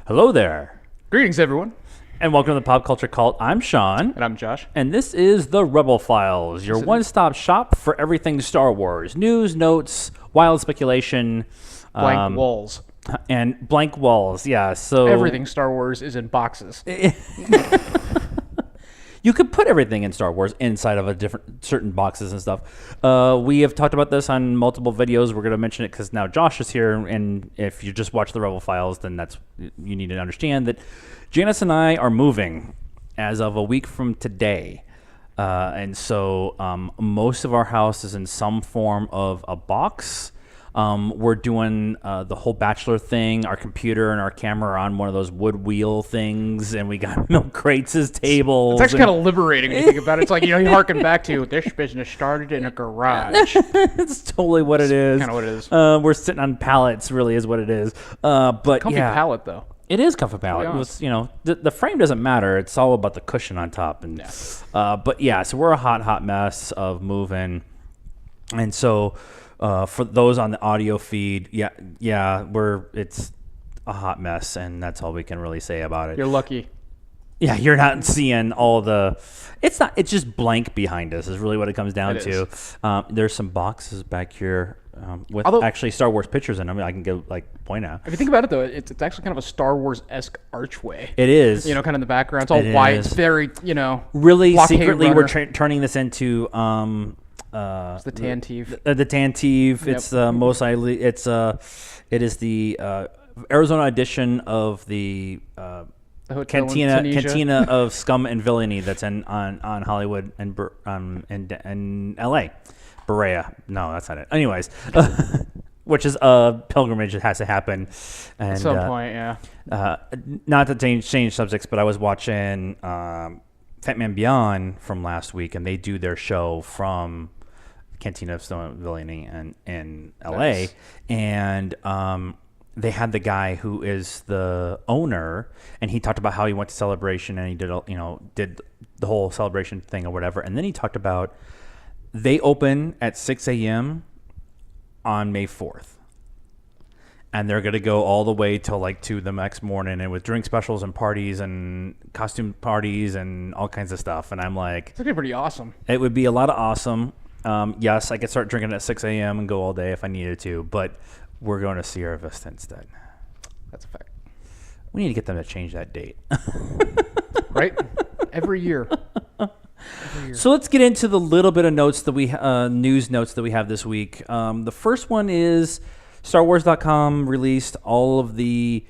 Hello there, Greetings, everyone. and welcome to the Pop Culture Cult. I'm Sean, And I'm Josh. and this is the Rebel Files, your one-stop shop for everything Star Wars. News, notes, wild speculation. Blank walls. And blank walls, yeah. So Everything Star Wars is in boxes. You could put everything in Star Wars inside of certain boxes and stuff. We have talked about this on multiple videos. We're going to mention it because now Josh is here, and if you just watch the Rebel Files, then you need to understand that Janice and I are moving as of a week from today. And so most of our house is in some form of a box. We're doing the whole bachelor thing. Our computer and our camera are on one of those wood wheel things, and we got milk crates as tables. It's actually kind of liberating when you think about it. It's like, you harken back to this business started in a garage. It's totally what it is. Kind of what it is. We're sitting on pallets, really, is what it is. But Comfy pallet, though. It is comfy pallet. It was, the frame doesn't matter. It's all about the cushion on top. And but yeah, so we're a hot mess of moving, and so. For those on the audio feed, it's a hot mess, and that's all we can really say about it. You're lucky. Yeah, you're not seeing all the. It's just blank behind us. Is really what it comes down to. There's some boxes back here with actually Star Wars pictures in them. I can go point out. If you think about it, though, it's actually kind of a Star Wars-esque archway. It is. Kind of in the background. It's all white. It's very, Really secretly, we're turning this into. It's the Tantive. The Tantive. Yep. It's most likely. It is the Arizona edition of the Cantina of Scum and Villainy that's on Hollywood and L.A. Berea. No, that's not it. Anyways, which is a pilgrimage that has to happen. And, at some point, yeah. Not to change subjects, but I was watching Fat Man Beyond from last week, and they do their show from Cantina of Stone Villainy in LA, nice. And they had the guy who is the owner, and he talked about how he went to Celebration and he did the whole Celebration thing or whatever, and then he talked about they open at 6 a.m. on May 4th. And they're going to go all the way till 2 the next morning, and with drink specials and parties and costume parties and all kinds of stuff. And I'm like, it's actually pretty awesome. It would be a lot of awesome. Yes, I could start drinking at 6 a.m. and go all day if I needed to, but we're going to Sierra Vista instead. That's a fact. We need to get them to change that date. Right? Every year. So let's get into the little bit of notes that news notes that we have this week. The first one is StarWars.com released all of the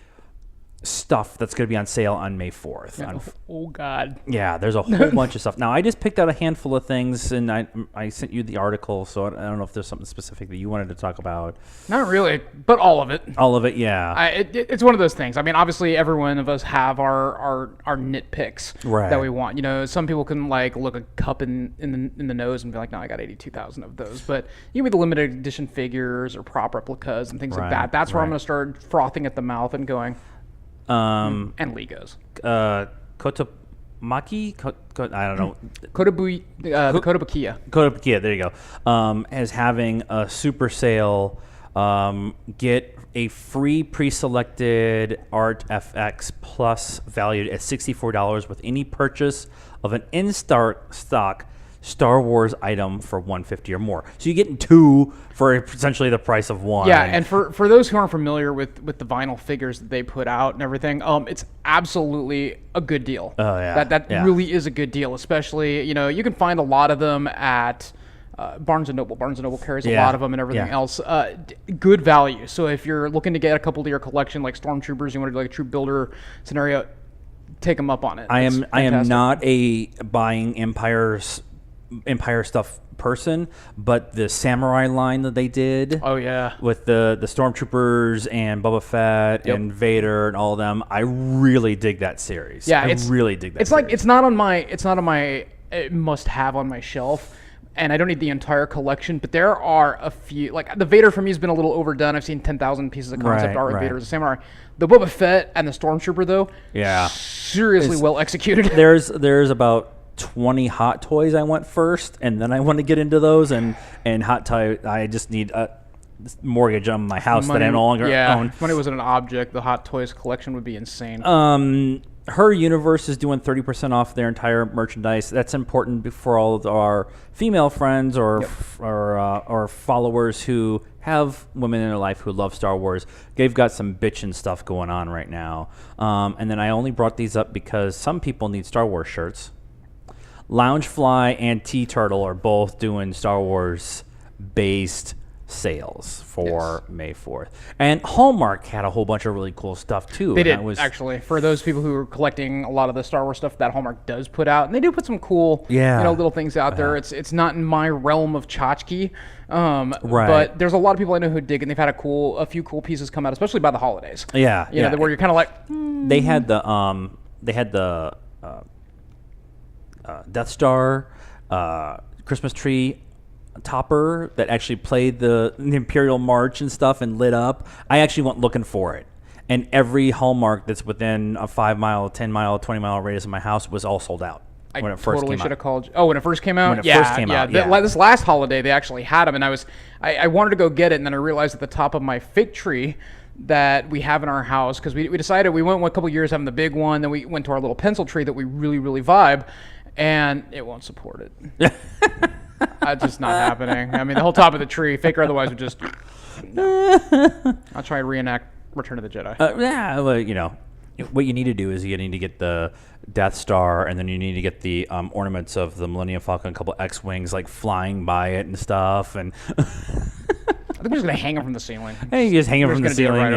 stuff that's going to be on sale on May 4th. Yeah, oh, God. Yeah, there's a whole bunch of stuff. Now, I just picked out a handful of things, and I sent you the article, so I don't know if there's something specific that you wanted to talk about. Not really, but all of it. All of it, yeah. It's one of those things. I mean, obviously, every one of us have our nitpicks that we want. Some people can look a cup in the nose and be like, no, I got 82,000 of those. But you can be the limited edition figures or prop replicas and things like that. That's where I'm going to start frothing at the mouth and going... and Legos. Kotomaki? I don't know. Kotobukiya. Kotobukiya, there you go. Is having a super sale. Get a free pre-selected Art FX Plus valued at $64 with any purchase of an in-stock Star Wars item for $150 or more. So you're getting two for essentially the price of one. Yeah, and for those who aren't familiar with the vinyl figures that they put out and everything, it's absolutely a good deal. Oh, yeah. That really is a good deal, especially, you can find a lot of them at Barnes & Noble. Barnes & Noble carries a lot of them and everything else. Good value. So if you're looking to get a couple to your collection, like Stormtroopers, you want to do a troop builder scenario, take them up on it. I am not a buying Empire stuff person, but the samurai line that they did, with the Stormtroopers and Boba Fett and Vader and all of them, I really dig that series. Yeah, I really dig that. It's series. Like it's not on my must have on my shelf, and I don't need the entire collection, but there are a few. Like the Vader for me has been a little overdone. I've seen 10,000 pieces of concept art with Vader as a samurai. The Boba Fett and the Stormtrooper though, seriously well executed. There's about 20 Hot Toys I want first, and then I want to get into those, and Hot Toy I just need mortgage on my house that I no longer own. If money wasn't an object, the Hot Toys collection would be insane. Her universe is doing 30% off their entire merchandise. That's important for all of our female friends or followers who have women in their life who love Star Wars. They've got some bitchin' stuff going on right now. And then I only brought these up because some people need Star Wars shirts. Loungefly and T-Turtle are both doing Star Wars-based sales for May 4th. And Hallmark had a whole bunch of really cool stuff, too. They did, actually. For those people who are collecting a lot of the Star Wars stuff that Hallmark does put out, and they do put some cool little things out there. It's not in my realm of tchotchke, but there's a lot of people I know who dig, and they've had a few cool pieces come out, especially by the holidays. Yeah. You know, where you're kind of like... They had the Death Star Christmas tree topper that actually played the Imperial March and stuff and lit up. I actually went looking for it, and every Hallmark that's within a 5 mile, 10 mile, 20 mile radius of my house was all sold out. When it first totally came should have out. called. Oh, when it first came out. When it first came out. This last holiday they actually had them, and I wanted to go get it, and then I realized at the top of my fig tree that we have in our house, because we decided we went a couple years having the big one, then we went to our little pencil tree that we really, really vibe, and it won't support it. That's just not happening. I mean, the whole top of the tree, fake or otherwise, would just... No. I'll try and reenact Return of the Jedi. Well, you know, what you need to do is you need to get the Death Star, and then you need to get the ornaments of the Millennium Falcon, a couple X-Wings, like, flying by it and stuff, and... I think we're just going to hang them from the ceiling. Hey, you just hang them from the ceiling,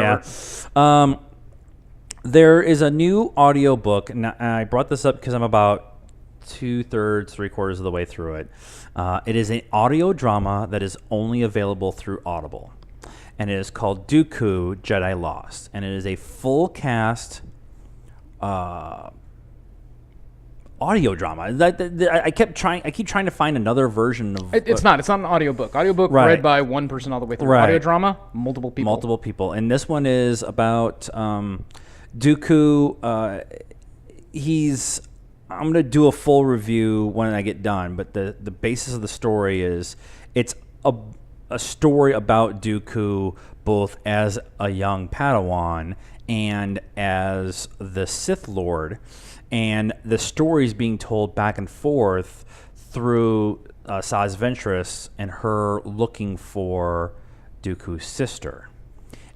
There is a new audiobook, and I brought this up because I'm about 2/3, 3/4 of the way through it. It is an audio drama that is only available through Audible, and it is called Dooku Jedi Lost, and it is a full cast audio drama. I keep trying to find another version of. It's not an audiobook. Audiobook read by one person all the way through. Audio drama, multiple people. And this one is about Dooku. I'm going to do a full review when I get done, but the basis of the story is it's a story about Dooku both as a young Padawan and as the Sith Lord, and the story is being told back and forth through Saz Ventress and her looking for Dooku's sister.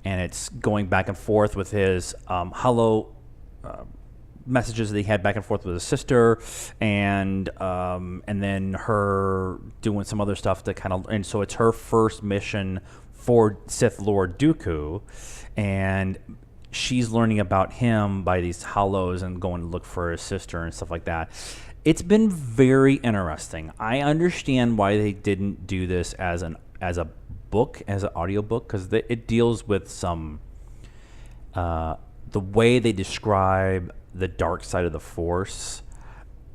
And it's going back and forth with his hollow messages that he had back and forth with his sister, and then her doing some other stuff to kind of, and so it's her first mission for Sith Lord Dooku, and she's learning about him by these hollows and going to look for his sister and stuff like that. It's been very interesting. I understand why they didn't do this as a book, as an audiobook, because it deals with some the way they describe the dark side of the Force.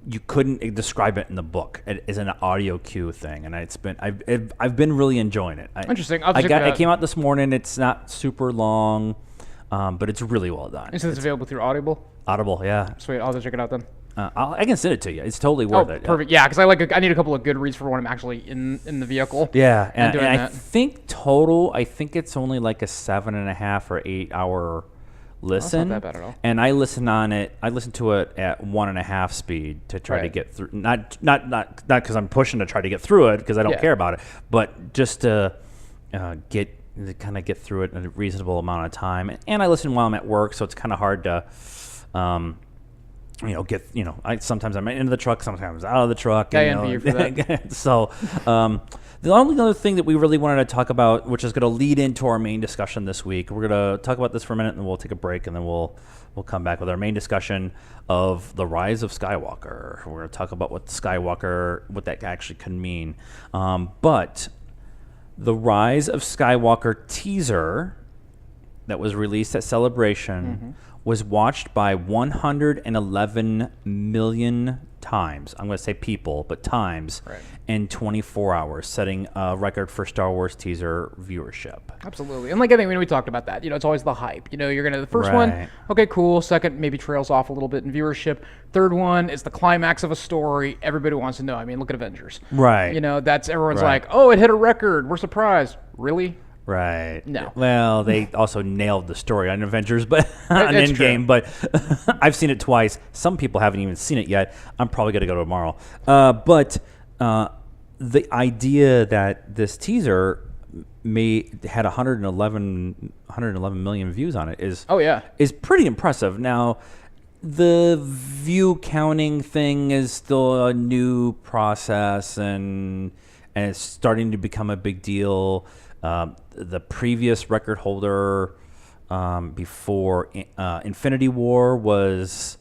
You couldn't describe it in the book. It is an audio cue thing, and I've been really enjoying it. Interesting. It came out this morning. It's not super long, but it's really well done. And so it's available through Audible. Audible, yeah. Sweet. I'll have to check it out then. I can send it to you. It's totally worth it. Perfect. Yeah, because I need a couple of good reads for when I'm actually in the vehicle. Yeah, and I think total, it's only like a 7.5 or 8 hour listen. That's not that bad at all. And I listen to it at 1.5 speed to try to get through. Not because I'm pushing to try to get through it, because I don't care about it, but just to get through it in a reasonable amount of time. And I listen while I'm at work, so it's kind of hard to. Sometimes I'm into the truck, sometimes out of the truck. I envy you for that. So, the only other thing that we really wanted to talk about, which is going to lead into our main discussion this week, we're going to talk about this for a minute, and then we'll take a break, and then we'll come back with our main discussion of the Rise of Skywalker. We're going to talk about what that actually can mean. But the Rise of Skywalker teaser that was released at Celebration was watched by 111 million times. I'm going to say people, but times in 24 hours, setting a record for Star Wars teaser viewership. Absolutely. And I think we talked about that. It's always the hype. You're going to, the first one, okay, cool. Second, maybe trails off a little bit in viewership. Third one is the climax of a story. Everybody wants to know. Look at Avengers. Right. That's, everyone's like, oh, it hit a record. We're surprised. Really? Right. No. Well, they also nailed the story on Avengers, but on Endgame. But I've seen it twice. Some people haven't even seen it yet. I'm probably gonna go tomorrow. But the idea that this teaser had 111 million views on it is pretty impressive. Now, the view counting thing is still a new process, and it's starting to become a big deal. The previous record holder before Infinity War was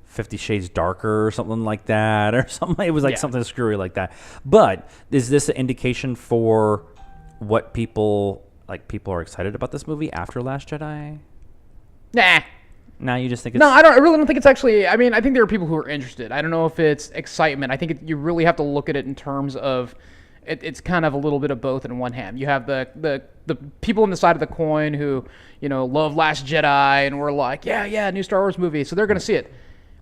50 Shades Darker or something like that, or something. It was like something screwy like that. But is this an indication for what people are excited about this movie after Last Jedi? Nah. Now you just think it's... No, I really don't think it's actually... I mean, I think there are people who are interested. I don't know if it's excitement. I think you really have to look at it in terms of... It's kind of a little bit of both in one hand. You have the people on the side of the coin who, love Last Jedi and were like, yeah, new Star Wars movie, so they're going to see it.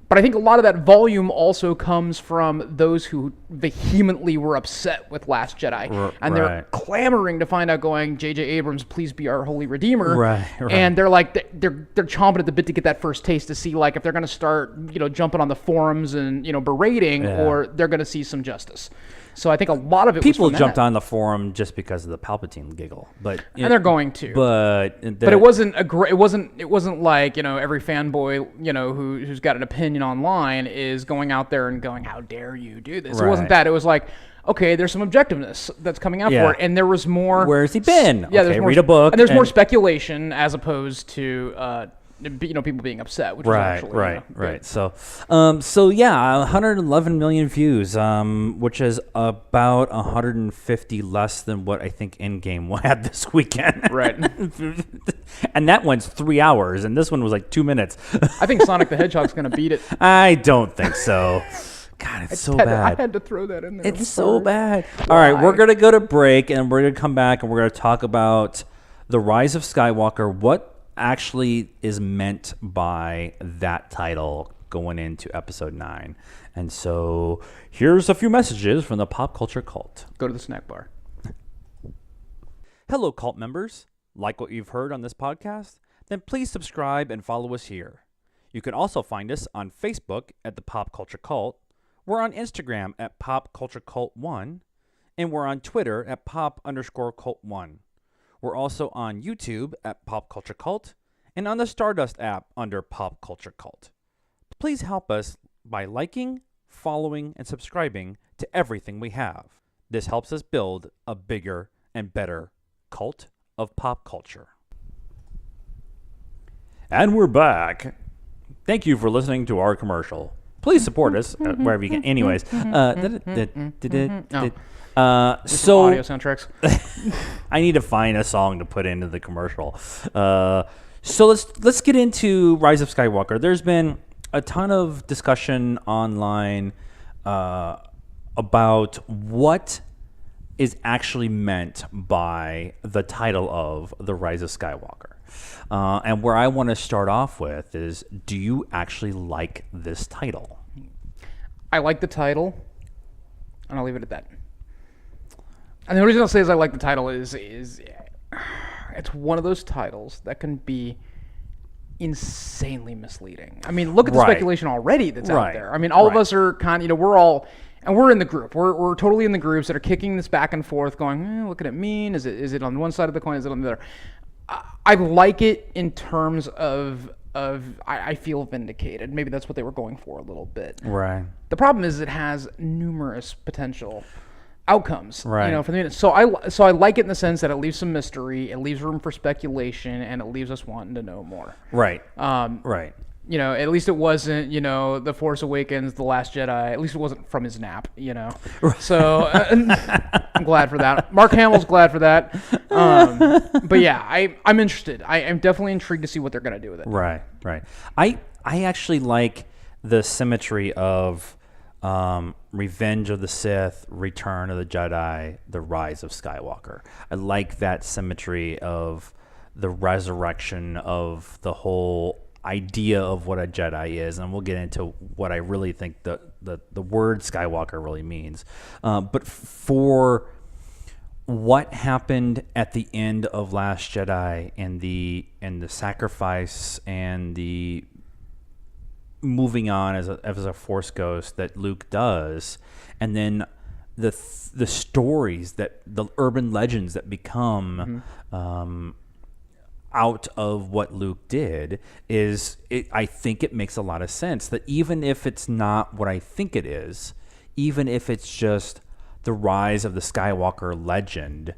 But I think a lot of that volume also comes from those who vehemently were upset with Last Jedi. And they're clamoring to find out, going, J.J. Abrams, please be our holy redeemer. Right. And they're like, they're chomping at the bit to get that first taste, to see like if they're going to start, jumping on the forums and, berating, or they're going to see some justice. So I think a lot of it people was from jumped that. on the forum just because of the Palpatine giggle, and they're going to. But it wasn't it wasn't like every fanboy who's got an opinion online is going out there and going, how dare you do this? It wasn't that. It was like, okay, there's some objectiveness that's coming out for it, and there was more. Where's he been? Yeah, okay, read a book, and there's more speculation as opposed to. People being upset, which is actually right. So 111 million views, which is about 150 less than what I think Endgame had this weekend. Right. And that one's 3 hours, and this one was like 2 minutes. I think Sonic the Hedgehog's going to beat it. I don't think so. God, it's so bad. I had to throw that in there. It's so bad. All right, we're going to go to break, and we're going to come back, and we're going to talk about The Rise of Skywalker. What actually is meant by that title going into episode 9. And so here's a few messages from the Pop Culture Cult. Go to the snack bar. Hello, cult members. Like what you've heard on this podcast? Then please subscribe and follow us here. You can also find us on Facebook at the Pop Culture Cult. We're on Instagram at PopCultureCult1. And we're on Twitter at Pop_Cult1. We're also on YouTube at PopCultureCult and on the Stardust app under PopCultureCult. Please help us by liking, following, and subscribing to everything we have. This helps us build a bigger and better cult of pop culture. And we're back. Thank you for listening to our commercial. Please support us wherever you can. Anyways. So audio soundtracks. I need to find a song to put into the commercial. So let's get into Rise of Skywalker. There's been a ton of discussion online about what is actually meant by the title of The Rise of Skywalker. And where I want to start off with is, do you actually like this title? I like the title, and I'll leave it at that. And the reason I'll say is I like the title is it's one of those titles that can be insanely misleading. I mean, look at the speculation already that's out there. I mean, all of us are kind of, we're all, and we're in the group. We're totally in the groups that are kicking this back and forth, going, what can it mean? Is it on one side of the coin? Is it on the other? I like it in terms of I feel vindicated. Maybe that's what they were going for a little bit. Right. The problem is it has numerous potential outcomes, right? For the minute. So I like it in the sense that it leaves some mystery, it leaves room for speculation, and it leaves us wanting to know more. Right. Right. At least it wasn't, The Force Awakens, The Last Jedi. At least it wasn't from his nap, So I'm glad for that. Mark Hamill's glad for that. But yeah, I'm interested. I'm definitely intrigued to see what they're going to do with it. Right. I actually like the symmetry of Revenge of the Sith, Return of the Jedi, The Rise of Skywalker. I like that symmetry of the resurrection of the whole idea of what a Jedi is, and we'll get into what I really think the word Skywalker really means. But for what happened at the end of Last Jedi and the sacrifice and the moving on as a Force ghost that Luke does, and then the stories that the urban legends that become out of what Luke did I think it makes a lot of sense that even if it's not what I think it is, even if it's just the rise of the Skywalker legend,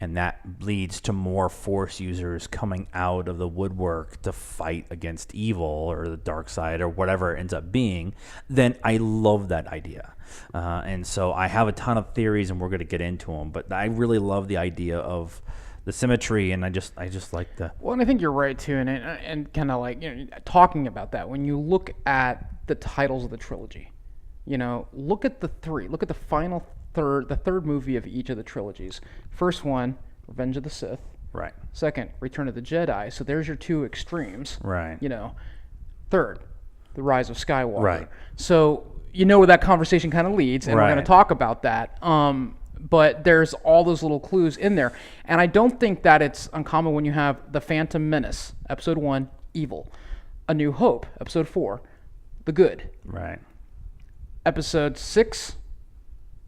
and that leads to more Force users coming out of the woodwork to fight against evil or the dark side or whatever it ends up being, then I love that idea. And so I have a ton of theories, and we're going to get into them. But I really love the idea of the symmetry, and I just like the. Well, and I think you're right too, and kind of like talking about that. When you look at the titles of the trilogy, look at the final third, the third movie of each of the trilogies. First one, Revenge of the Sith. Right. Second, Return of the Jedi. So there's your two extremes. Right. Third, The Rise of Skywalker. Right. So where that conversation kind of leads, and we're going to talk about that. But there's all those little clues in there. And I don't think that it's uncommon when you have The Phantom Menace, Episode 1, Evil. A New Hope, Episode 4, The Good. Right. Episode 6...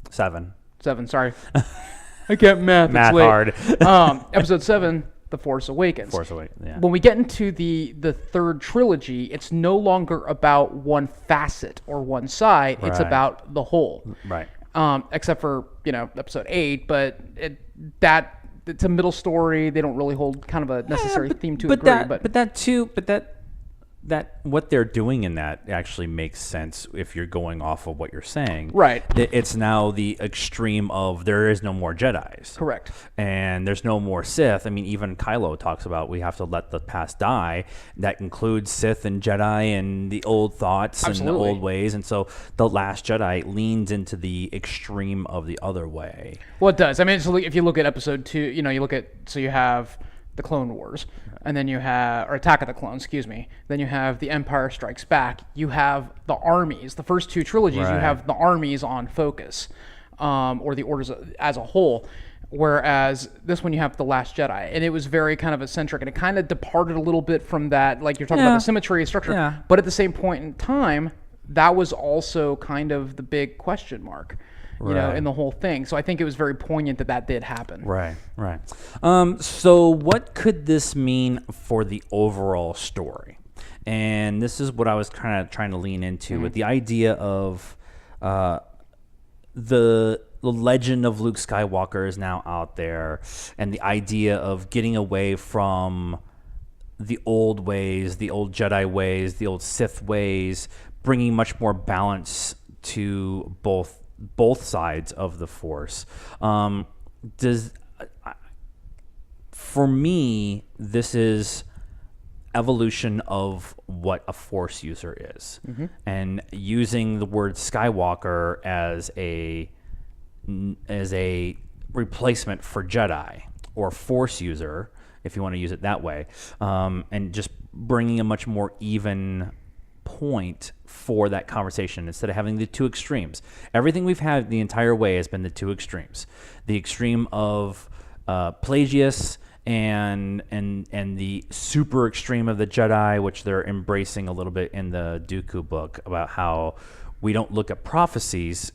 7, sorry. I can't math. Math it's late. hard. Episode 7, The Force Awakens. Yeah. When we get into the third trilogy, it's no longer about one facet or one side. It's about the whole. Right. Except for, Episode 8, but it's a middle story. They don't really hold kind of a necessary theme to a degree. That what they're doing in that actually makes sense if you're going off of what you're saying. Right. It's now the extreme of there is no more Jedis. Correct. And there's no more Sith. I mean, even Kylo talks about we have to let the past die. That includes Sith and Jedi and the old thoughts and the old ways. And so The Last Jedi leans into the extreme of the other way. Well, it does. I mean, so if you look at Episode 2, you have the Clone Wars, and then you have, or Attack of the Clones, excuse me. Then you have The Empire Strikes Back. You have the armies. The first two trilogies, you have the armies on focus, or the orders as a whole. Whereas this one, you have The Last Jedi, and it was very kind of eccentric, and it kind of departed a little bit from that, like you're talking about the symmetry structure. Yeah. But at the same point in time, that was also kind of the big question mark. In the whole thing. So I think it was very poignant that did happen. Right. So what could this mean for the overall story? And this is what I was kind of trying to lean into with the idea of the legend of Luke Skywalker is now out there, and the idea of getting away from the old ways, the old Jedi ways, the old Sith ways, bringing much more balance to both sides of the Force. For me, this is evolution of what a Force user is, and using the word Skywalker as a replacement for Jedi or Force user, if you want to use it that way, and just bringing a much more even point for that conversation instead of having the two extremes. Everything we've had the entire way has been the two extremes. The extreme of Plagius and the super extreme of the Jedi, which they're embracing a little bit in the Dooku book about how we don't look at prophecies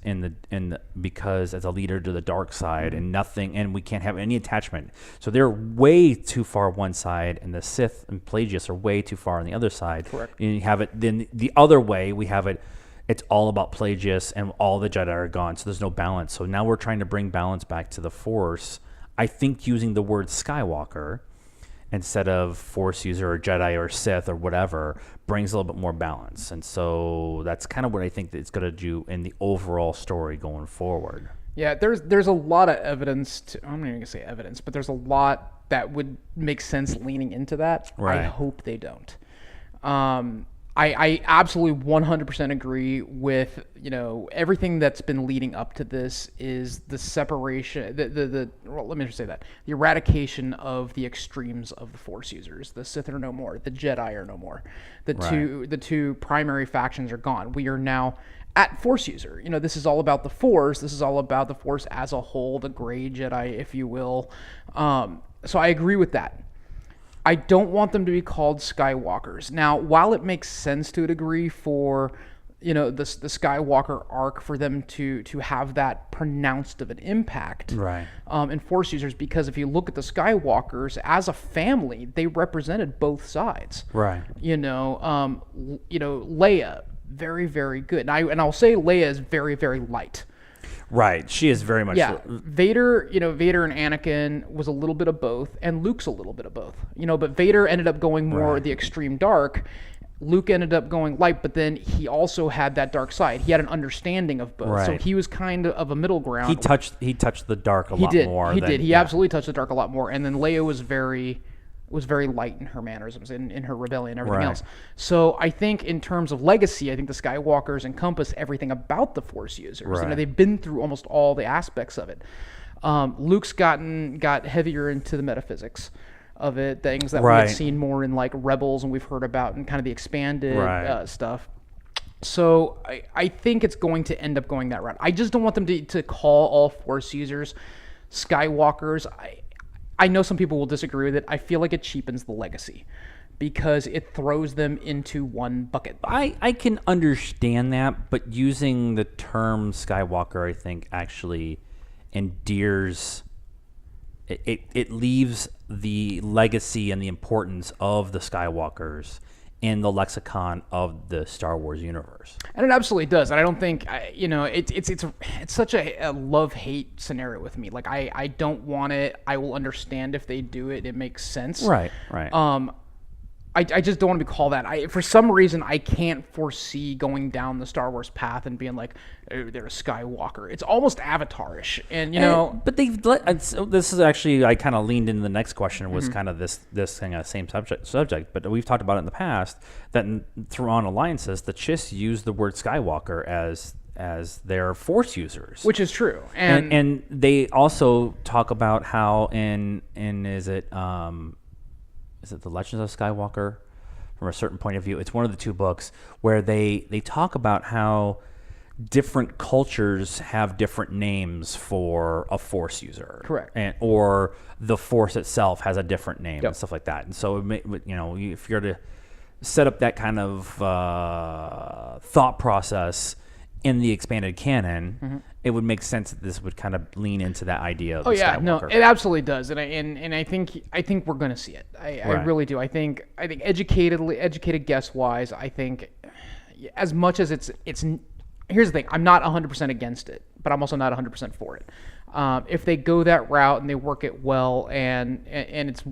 because as a leader to the dark side and we can't have any attachment. So they're way too far one side, and the Sith and Plagius are way too far on the other side. Correct. And you have it then the other way. We have it. It's all about Plagius, and all the Jedi are gone. So there's no balance. So now we're trying to bring balance back to the Force. I think using the word Skywalker instead of Force user or Jedi or Sith or whatever brings a little bit more balance. And so that's kind of what I think that it's going to do in the overall story going forward. Yeah, there's a lot of evidence. I'm not even going to say evidence, but there's a lot that would make sense leaning into that. Right. I hope they don't. I absolutely 100% agree with, everything that's been leading up to this is the separation, well, let me just say that, the eradication of the extremes of the Force users. The Sith are no more. The Jedi are no more. The two primary factions are gone. We are now at Force user. You know, this is all about the Force. This is all about the Force as a whole, the gray Jedi, if you will. So I agree with that. I don't want them to be called Skywalkers. Now, while it makes sense to a degree for, you know, the Skywalker arc, for them to have that pronounced of an impact, right, in Force users, because if you look at the Skywalkers as a family, they represented both sides. right. You know, Leia, very, very good. And I'll say Leia is very, very light. Right, she is very much. Yeah, Vader and Anakin was a little bit of both, and Luke's a little bit of both. You know, but Vader ended up going more the extreme dark. Luke ended up going light, but then he also had that dark side. He had an understanding of both, right. So he was kind of a middle ground. He touched the dark a lot more. He did. He absolutely touched the dark a lot more. And then Leia was very light in her mannerisms, in her rebellion, and everything else. So I think in terms of legacy, I think the Skywalkers encompass everything about the Force users. Right. You know, they've been through almost all the aspects of it. Luke's got heavier into the metaphysics of it, things that we had seen more in like Rebels and we've heard about in kind of the expanded stuff. So I think it's going to end up going that route. I just don't want them to call all Force users Skywalkers. I know some people will disagree with it. I feel like it cheapens the legacy because it throws them into one bucket. I can understand that, but using the term Skywalker, I think, actually endears. It leaves the legacy and the importance of the Skywalkers in the lexicon of the Star Wars universe. And it absolutely does. And I don't think, it's such a love-hate scenario with me. Like, I don't want it. I will understand if they do it. It makes sense. Right. I just don't want to be called that. For some reason, I can't foresee going down the Star Wars path and being like, oh, they're a Skywalker. It's almost Avatar-ish. And, but this is actually, I kind of leaned into the next question, was kind of this kind of same subject. But we've talked about it in the past, that through On Alliances, the Chiss use the word Skywalker as their Force users. Which is true. And they also talk about how is it The Legends of Skywalker? From a certain point of view, it's one of the two books where they talk about how different cultures have different names for a Force user. Correct. Or the Force itself has a different name and stuff like that. And so, if you're to set up that kind of thought process in the expanded canon, it would make sense that this would kind of lean into that idea of Skywalker. No, it absolutely does, and I think we're going to see it. I really do. I think educated guess wise, I think as much as it's. Here's the thing: I'm not 100% against it, but I'm also not 100% for it. If they go that route and they work it well, and it's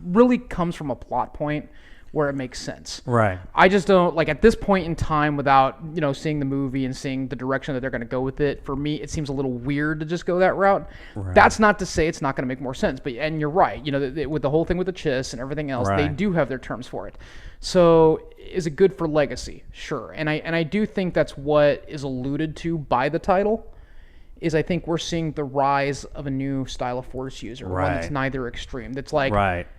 really comes from a plot point where it makes sense. Right. I just don't, like, at this point in time, without, seeing the movie and seeing the direction that they're going to go with it, for me, it seems a little weird to just go that route. Right. That's not to say it's not going to make more sense, and you're right. With the whole thing with the Chiss and everything else, they do have their terms for it. So is it good for legacy? Sure. And I do think that's what is alluded to by the title. Is I think we're seeing the rise of a new style of Force user, one that's neither extreme. That's like,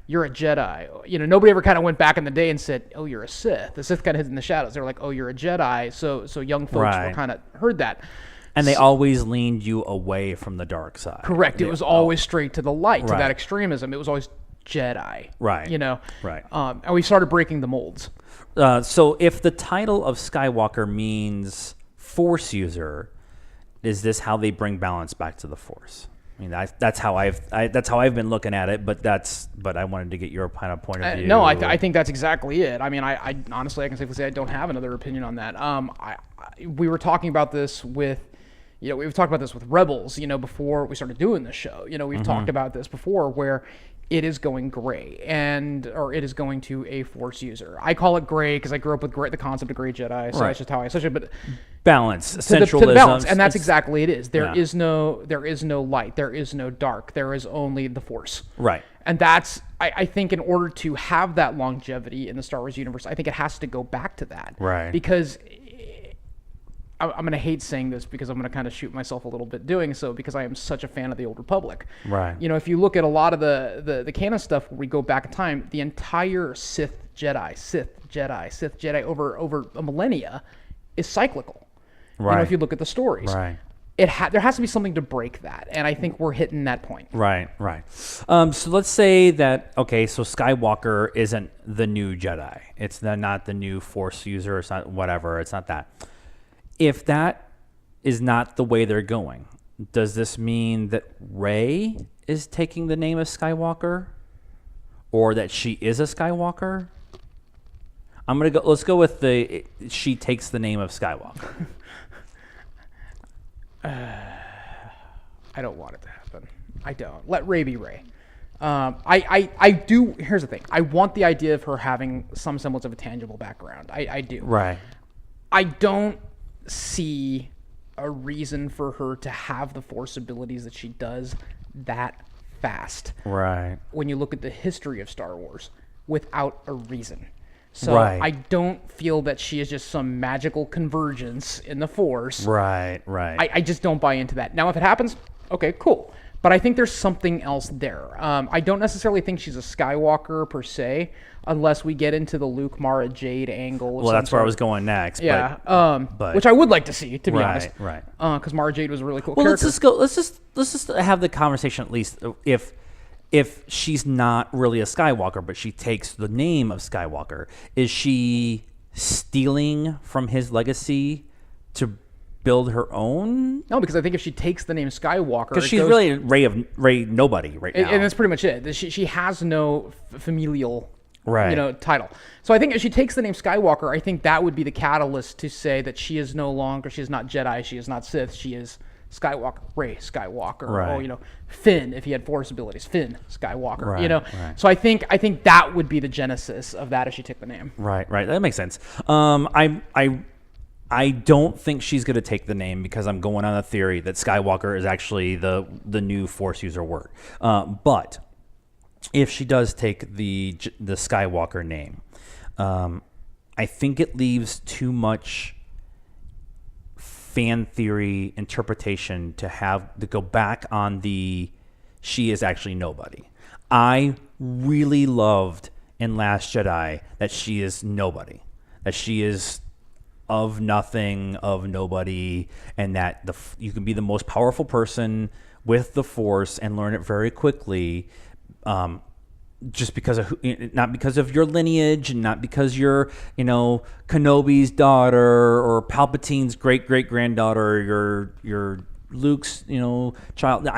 you're a Jedi. Nobody ever kind of went back in the day and said, oh, you're a Sith. The Sith kind of hid in the shadows. They were like, oh, you're a Jedi. So young folks were kind of heard that. And they always leaned you away from the dark side. Correct. It was always straight to the light, to that extremism. It was always Jedi. Right. And we started breaking the molds. So if the title of Skywalker means Force user, is this how they bring balance back to the Force? I mean, that's how I've been looking at it. But I wanted to get your kind of point of view. No, I think that's exactly it. I mean, I honestly, I can safely say I don't have another opinion on that. We were talking about this with, we've talked about this with Rebels. Before we started doing this show. We've talked about this before, where it is going gray, or it is going to a Force user. I call it gray because I grew up with the concept of gray Jedi, so that's just how I associate it. But balance, centralism, to the balance, and that's exactly it is. There is no light, there is no dark, there is only the Force. Right. And that's, I think, in order to have that longevity in the Star Wars universe, I think it has to go back to that. Right. Because I'm going to hate saying this because I'm going to kind of shoot myself a little bit doing so, because I am such a fan of the Old Republic. Right. If you look at a lot of the canon stuff where we go back in time, the entire Sith Jedi over a millennia is cyclical. You know, if you look at the stories. Right. There has to be something to break that, and I think we're hitting that point. Right. So let's say that, okay, so Skywalker isn't the new Jedi. It's not the new Force user. It's not whatever. It's not that. If that is not the way they're going, does this mean that Rey is taking the name of Skywalker, or that she is a Skywalker? Let's go with she takes the name of Skywalker. I don't want it to happen. I don't. Let Rey be Rey. I do. Here's the thing. I want the idea of her having some semblance of a tangible background. I do. Right. I don't see a reason for her to have the Force abilities that she does that fast. Right. When you look at the history of Star Wars, without a reason. So right. I don't feel that she is just some magical convergence in the Force. Right. I just don't buy into that. Now, if it happens, okay, cool. But I think there's something else there. I don't necessarily think she's a Skywalker per se, unless we get into the Luke, Mara, Jade angle. Well, that's where I was going next. Yeah, but which I would like to see, to be honest. Right. Because Mara Jade was a really cool character. Let's Let's just have the conversation at least. If she's not really a Skywalker, but she takes the name of Skywalker, is she stealing from his legacy to build her own? No, because I think if she takes the name Skywalker, because she's really Rey nobody right now, and that's pretty much it. She has no familial right. Title. So I think if she takes the name Skywalker, I think that would be the catalyst to say that she is no longer, she is not Jedi, she is not Sith, she is Skywalker, Rey Skywalker, right. or Finn if he had Force abilities, Finn Skywalker, right, right. So I think that would be the genesis of that if she took the name. Right, that makes sense. I don't think she's going to take the name because I'm going on a theory that Skywalker is actually the new Force user word. But if she does take the Skywalker name, I think it leaves too much fan theory interpretation to go back on she is actually nobody. I really loved in Last Jedi that she is nobody, that she is of nothing, of nobody, and that you can be the most powerful person with the Force and learn it very quickly, just because of not because of your lineage and not because you're Kenobi's daughter or Palpatine's great granddaughter, you're Luke's child.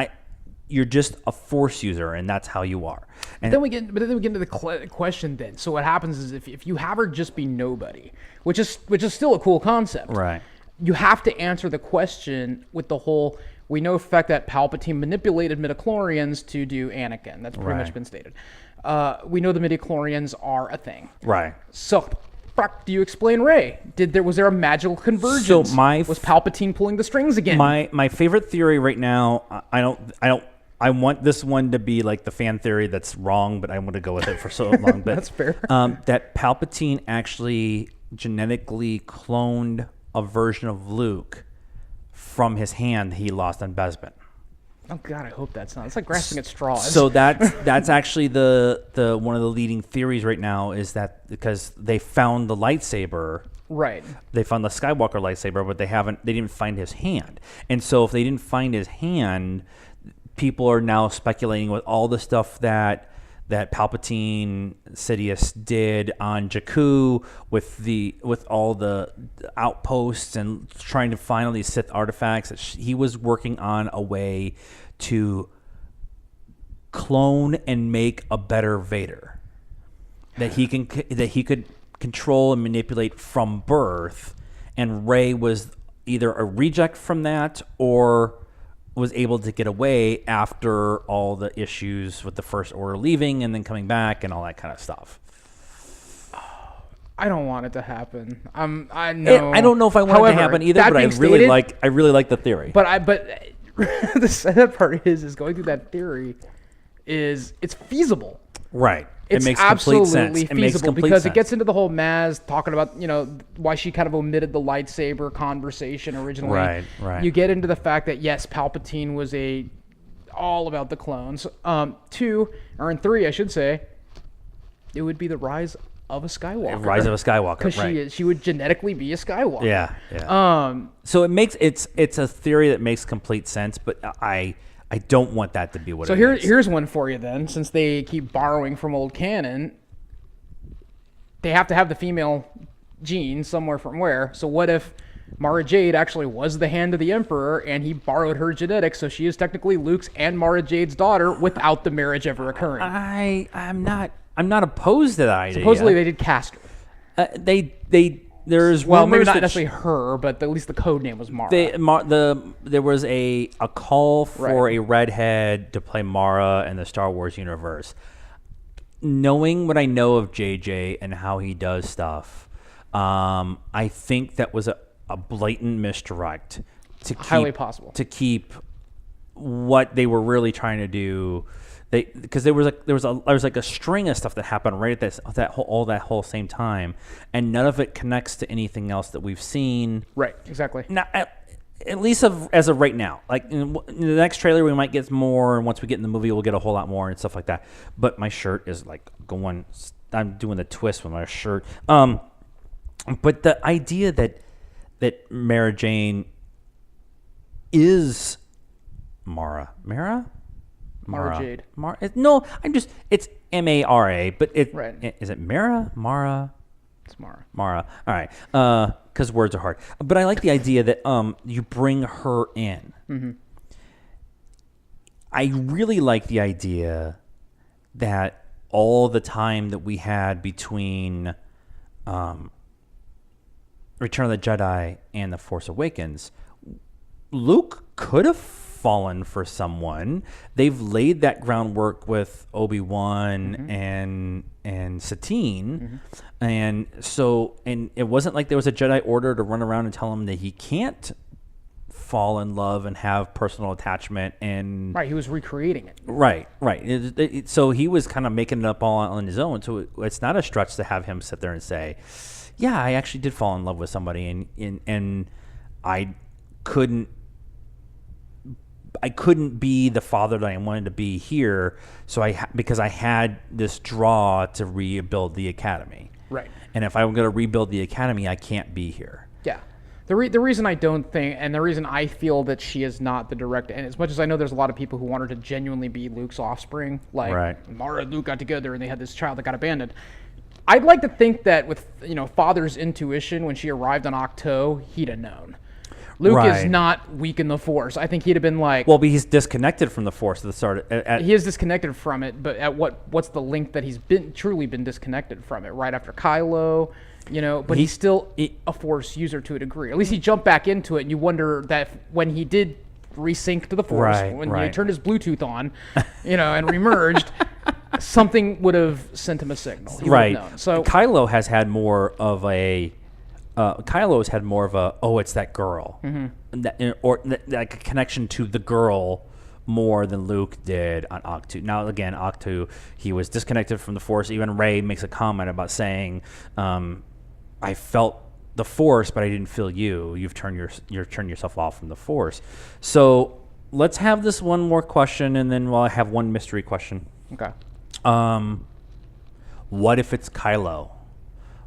You're just a Force user, and that's how you are. And then we get into the question. Then, so what happens is if you have her just be nobody, which is still a cool concept, right? You have to answer the question with the whole. We know for the fact that Palpatine manipulated midichlorians to do Anakin. That's pretty much been stated. We know the midichlorians are a thing, right? So, do you explain Rey? Was there a magical convergence? So was Palpatine pulling the strings again? My favorite theory right now. I want this one to be like the fan theory that's wrong, but I want to go with it for so long. But that's fair. That Palpatine actually genetically cloned a version of Luke from his hand he lost on Bespin. Oh God, I hope that's not. It's like grasping at straws. So that's actually the one of the leading theories right now, is that because they found the lightsaber. Right. They found the Skywalker lightsaber, but they didn't find his hand. And so if they didn't find his hand, people are now speculating with all the stuff that Palpatine Sidious did on Jakku with all the outposts and trying to find all these Sith artifacts, that he was working on a way to clone and make a better Vader that he could control and manipulate from birth, and Rey was either a reject from that or was able to get away after all the issues with the First Order leaving and then coming back and all that kind of stuff. I don't want it to happen. I know. I don't know if I want it to happen either, but I really like the theory. But the sad part is going through that theory is it's feasible. Right. It's it makes complete sense. Feasible because it gets into the whole Maz talking about, why she kind of omitted the lightsaber conversation originally. Right. You get into the fact that, yes, Palpatine was all about the clones. 2, or in 3, I should say, it would be the rise of a Skywalker. Rise of a Skywalker, because she would genetically be a Skywalker. Yeah. So it's a theory that makes complete sense, but I don't want that to be what it is. So here's one for you then, since they keep borrowing from old canon. They have to have the female gene somewhere from where. So what if Mara Jade actually was the hand of the Emperor and he borrowed her genetics, so she is technically Luke's and Mara Jade's daughter without the marriage ever occurring? I'm not opposed to that idea. Supposedly they did cast her. There's maybe not necessarily her, but at least the code name was Mara. There was a call for a redhead to play Mara in the Star Wars universe. Knowing what I know of JJ and how he does stuff, I think that was a blatant misdirect highly possible to keep what they were really trying to do. Because there was a string of stuff that happened right at that whole same time, and none of it connects to anything else that we've seen. Right, exactly. Now, at least as of right now, like in the next trailer, we might get more, and once we get in the movie, we'll get a whole lot more and stuff like that. But my shirt is like going. I'm doing the twist with my shirt. But the idea that Mara Jane is Mara Jade. No, it's Mara, but right. Is it Mara? It's Mara. All right. Because words are hard. But I like the idea that you bring her in. Mm-hmm. I really like the idea that all the time that we had between Return of the Jedi and The Force Awakens, Luke could have fallen for someone. They've laid that groundwork with Obi-Wan and Satine, and it wasn't like there was a Jedi Order to run around and tell him that he can't fall in love and have personal attachment. And he was recreating it. Right. So he was kind of making it up all on his own. So it's not a stretch to have him sit there and say, "Yeah, I actually did fall in love with somebody, and I couldn't be the father that I wanted to be here, so because I had this draw to rebuild the academy. Right. And if I'm going to rebuild the academy, I can't be here." Yeah. The reason I don't think, and the reason I feel that she is not the direct, and as much as I know there's a lot of people who want her to genuinely be Luke's offspring, like Mara and Luke got together and they had this child that got abandoned. I'd like to think that with father's intuition, when she arrived on Ahch-To, he'd have known. Luke is not weak in the Force. I think he'd have been like... Well, but he's disconnected from the Force at the start. He is disconnected from it, but at what's the link that he's truly been disconnected from it? Right after Kylo, but he's still a Force user to a degree. At least he jumped back into it, and you wonder that when he did resync to the Force, when he turned his Bluetooth on, and remerged, something would have sent him a signal. He would have known. So Kylo has had more of a... Kylo's had more of a, it's that girl, like a connection to the girl more than Luke did on Ahch-To. Now, again, Ahch-To, he was disconnected from the Force. Even Rey makes a comment about saying, "I felt the Force, but I didn't feel you. You've turned yourself off from the Force." So let's have this one more question, and then I have one mystery question. Okay. What if it's Kylo?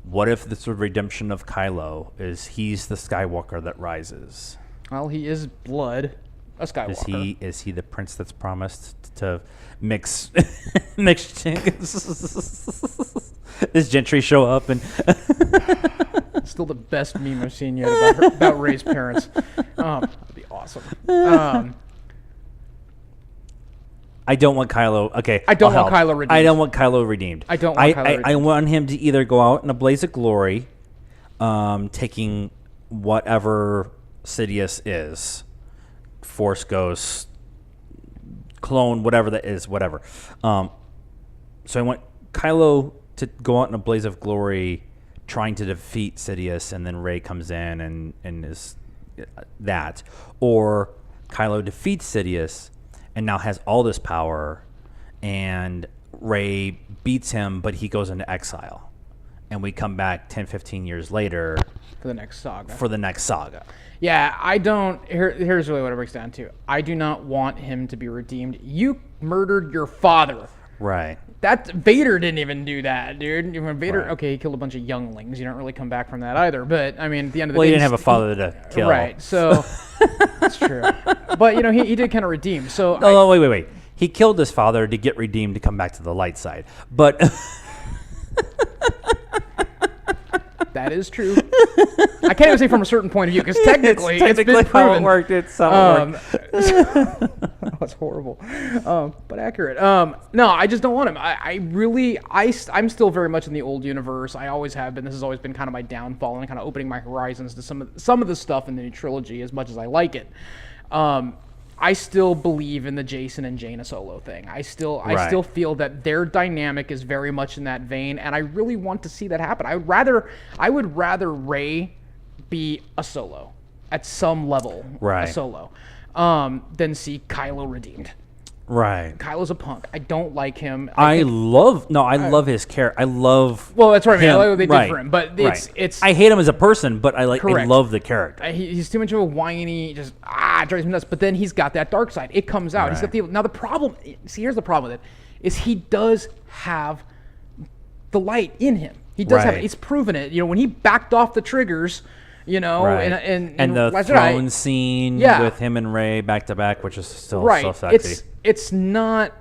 What if the sort of redemption of Kylo is he's the Skywalker that rises? Well, he is blood, a Skywalker. Is he the prince that's promised to mix Does Gentry show up and still the best meme I've seen yet about Rey's parents. That'd be awesome. I don't want Kylo. Okay, I don't want Kylo redeemed. I don't want Kylo redeemed. I don't want Kylo redeemed. I want him to either go out in a blaze of glory, taking whatever Sidious is, Force Ghost, clone, whatever that is, whatever. So I want Kylo to go out in a blaze of glory, trying to defeat Sidious, and then Rey comes in and is that, or Kylo defeats Sidious and now has all this power, and Rey beats him, but he goes into exile. And we come back 10, 15 years later for the next saga. Yeah, I don't... Here's really what it breaks down to. I do not want him to be redeemed. You murdered your father. Right. That Vader didn't even do that, dude. When Vader, Right. okay, he killed a bunch of younglings. You don't really come back from that either. But I mean, at the end of the Well, day, he didn't have a father to kill. right? So that's true. But you know, he did kind of redeem. So No, wait. He killed his father to get redeemed to come back to the light side. But that is true. I can't even say from a certain point of view because technically, it's been how proven. it worked. It's how it worked. That's horrible, but accurate. No, I just don't want him. I'm still very much in the old universe. I always have been. This has always been kind of my downfall and kind of opening my horizons to some of the stuff in the new trilogy. As much as I like it, I still believe in the Jason and Jaina Solo thing. I still feel that their dynamic is very much in that vein, and I really want to see that happen. I would rather Rey be a Solo at some level, right, a Solo, than see Kylo redeemed. Right. Kylo's a punk. I don't like him. I love his character. I love. Well, that's right. Him. I like what they did right. for him, but it's. I hate him as a person, but I Correct. love the character. He's too much of a whiny, just drives me nuts. But then he's got that dark side. It comes out. He's got the now. The problem. See, here's the problem with it, is he does have the light in him. He does have it. He's proven it. You know, when he backed off the triggers. You know, and the Last throne Jedi, scene with him and Rey back to back, which is still so sexy. It's not.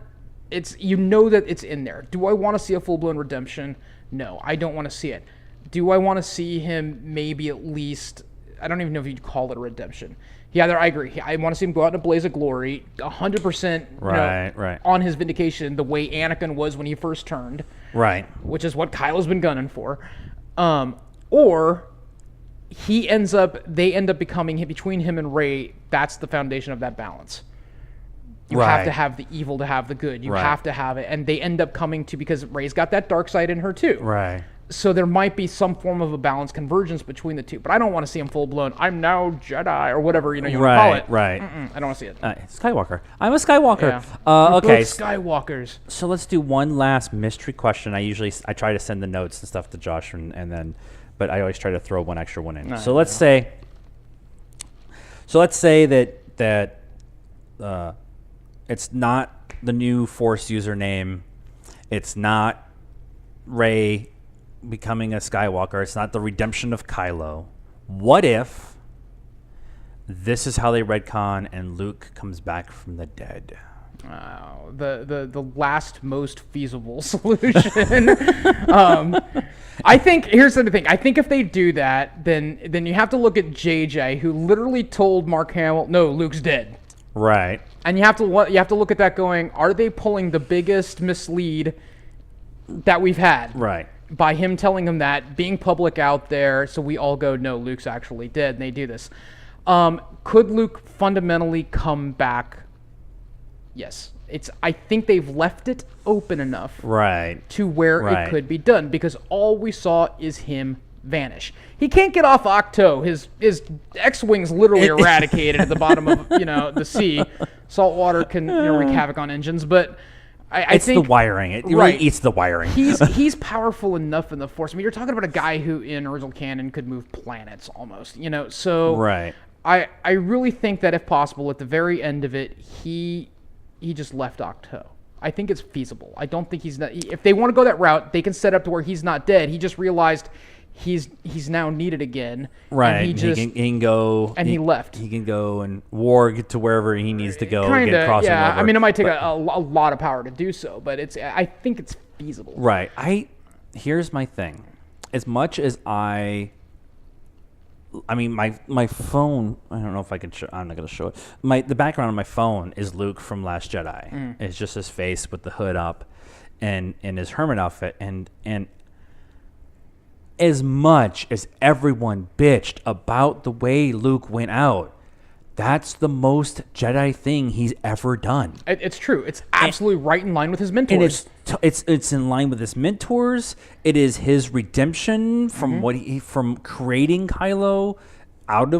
It's you know that it's in there. Do I want to see a full blown redemption? No, I don't want to see it. Do I want to see him maybe at least? I don't even know if you'd call it a redemption. Yeah, I agree. I want to see him go out in a blaze of glory, 100%. On his vindication, the way Anakin was when he first turned. Right. Which is what Kylo's been gunning for, or. They end up becoming, between him and Rey, that's the foundation of that balance. You have to have the evil to have the good. You have to have it. And they end up coming to, because Rey's got that dark side in her too. Right. So there might be some form of a balanced convergence between the two. But I don't want to see him full blown, I'm now Jedi, or whatever you want to call it. Right. I don't want to see it. Skywalker. I'm a Skywalker. Yeah. Okay. Both Skywalkers. So let's do one last mystery question. I try to send the notes and stuff to Josh and then... But I always try to throw one extra one in. So let's say that it's not the new Force username. It's not Rey becoming a Skywalker. It's not the redemption of Kylo. What if this is how they retcon and Luke comes back from the dead? The last most feasible solution. I think here's the thing. I think if they do that, then you have to look at JJ, who literally told Mark Hamill, "No, Luke's dead." Right. And you have to look at that going, are they pulling the biggest mislead that we've had? Right. By him telling them that, being public out there, so we all go, "No, Luke's actually dead," and they do this. Could Luke fundamentally come back? Yes. I think they've left it open enough to where it could be done, because all we saw is him vanish. He can't get off Octo. His X-wings literally eradicated at the bottom of the sea. Salt water can wreak havoc on engines, but I think the wiring. It really eats the wiring. He's powerful enough in the Force. I mean, you're talking about a guy who in original canon could move planets almost. So I really think that if possible, at the very end of it, he just left Octo. I think it's feasible. I don't think he's not. If they want to go that route, they can set up to where he's not dead. He just realized he's now needed again. Right. And he can go. And he left. He can go and warg to wherever he needs to go. Kinda, crossing yeah. over. I mean, it might take a lot of power to do so, but I think it's feasible. Right. Here's my thing. As much as my phone, I don't know if I can show, I'm not going to show it. The background on my phone is Luke from Last Jedi. It's just his face with the hood up and in his hermit outfit. And as much as everyone bitched about the way Luke went out, that's the most Jedi thing he's ever done. It's true. It's absolutely right in line with his mentors. And it's in line with his mentors. It is his redemption from from creating Kylo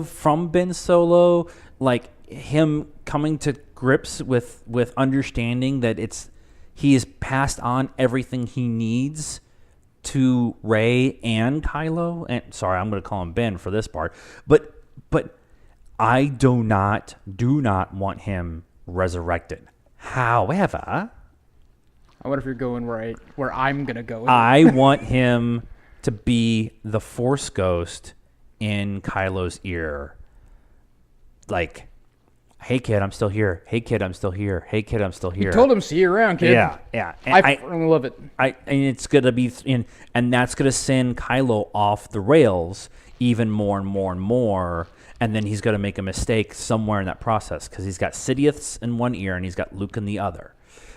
from Ben Solo, like him coming to grips with understanding that he has passed on everything he needs to Rey and Kylo. And sorry, I'm going to call him Ben for this part, but I do not want him resurrected. However, I wonder if you're going where I'm gonna go. I want him to be the Force ghost in Kylo's ear, like, "Hey kid, I'm still here. Hey kid, I'm still here. Hey kid, I'm still here." You told him, "See you around, kid." Yeah. And I love it. And it's gonna be, and that's gonna send Kylo off the rails even more and more and more. And then he's gonna make a mistake somewhere in that process because he's got Sidious in one ear and he's got Luke in the other.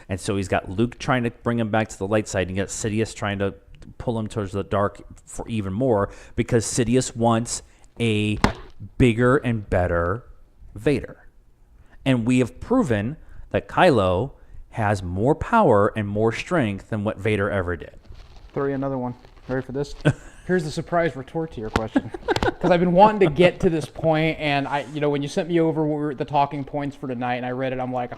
And so he's got Luke trying to bring him back to the light side, and you got Sidious trying to pull him towards the dark for even more because Sidious wants a bigger and better Vader. And we have proven that Kylo has more power and more strength than what Vader ever did. Throw you another one. Ready for this? Here's the surprise retort to your question. Because I've been wanting to get to this point, and when you sent me over the talking points for tonight, and I read it, I'm like,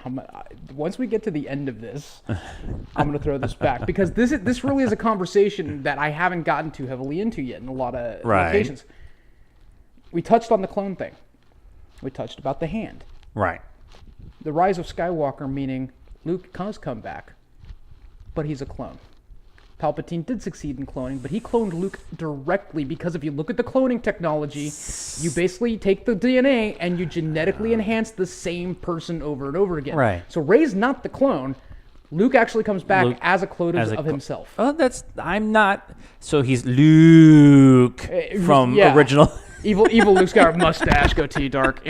once we get to the end of this, I'm going to throw this back. Because this really is a conversation that I haven't gotten too heavily into yet in a lot of locations. We touched on the clone thing. We touched about the hand. Right. The Rise of Skywalker, meaning Luke does come back, but he's a clone. Palpatine did succeed in cloning, but he cloned Luke directly because if you look at the cloning technology, you basically take the DNA and you genetically enhance the same person over and over again. Right. So Rey's not the clone. Luke actually comes back as a clone of himself. Oh, I'm not. So he's Luke from original. Evil Luke's got a mustache, goatee, dark,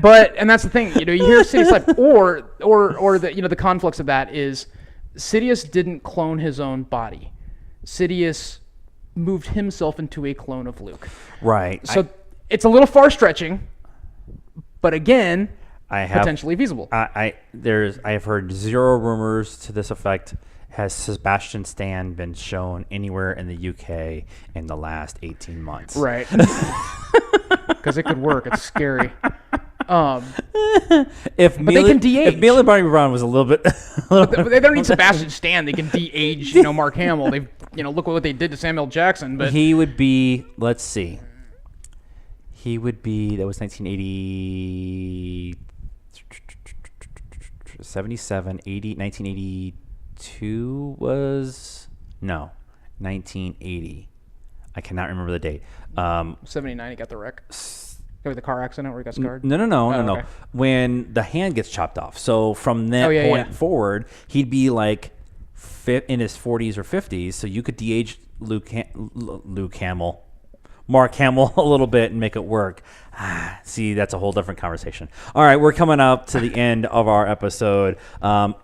But and that's the thing, you hear Sidious like, or the conflicts of that is Sidious didn't clone his own body. Sidious moved himself into a clone of Luke. Right. So it's a little far stretching, but again, potentially feasible. I have heard zero rumors to this effect. Has Sebastian Stan been shown anywhere in the UK in the last 18 months? Right. Because it could work. It's scary. If they can de-age. If Millie Bobby Brown was a little bit, but they don't need Sebastian Stan. They can de-age, Mark Hamill. They, look what they did to Samuel Jackson. But he would be. Let's see. He would be. That was 1980, 77, 80, 1982 was 1980. I cannot remember the date. 79. He got the wreck. With the car accident where he got scarred? No. Okay. When the hand gets chopped off. So from that point forward, he'd be like in his 40s or 50s. So you could de-age Mark Hamill a little bit and make it work. See, that's a whole different conversation. All right, we're coming up to the end of our episode. I'm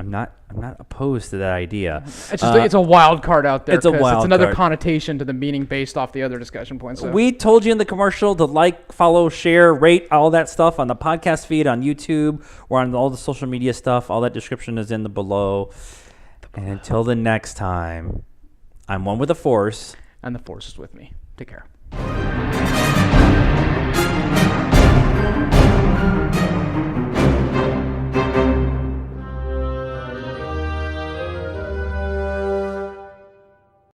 not opposed to that idea. It's just it's a wild card out there. It's another card. Connotation to the meaning based off the other discussion points. So. We told you in the commercial to like, follow, share, rate, all that stuff on the podcast feed, on YouTube, or on all the social media stuff. All that description is in the below. And until the next time, I'm one with the Force. And the Force is with me. Take care.